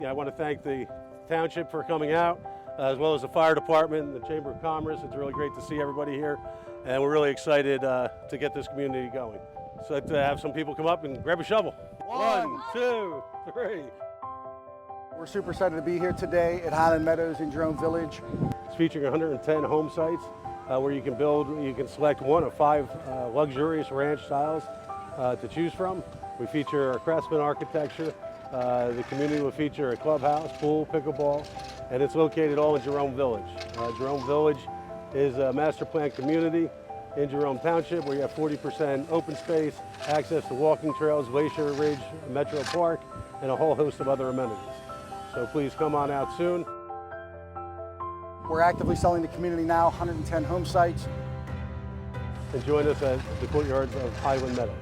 Yeah, I want to thank the township for coming out, as well as the fire department and the Chamber of Commerce. It's really great to see everybody here, and we're really excited to get this community going. So I'd like to have some people come up and grab a shovel. 1, 2, 3. We're super excited to be here today at Hyland Meadows in Jerome Village. It's featuring 110 home sites where you can select one of 5 luxurious ranch styles to choose from. We feature our craftsman architecture. The community will feature a clubhouse, pool, pickleball, and it's located all in Jerome Village. Jerome Village is a master plan community in Jerome Township where you have 40% open space, access to walking trails, Glacier Ridge, Metro Park, and a whole host of other amenities. So please come on out soon. We're actively selling the community now, 110 home sites. And join us at the Courtyards of Hyland Meadows.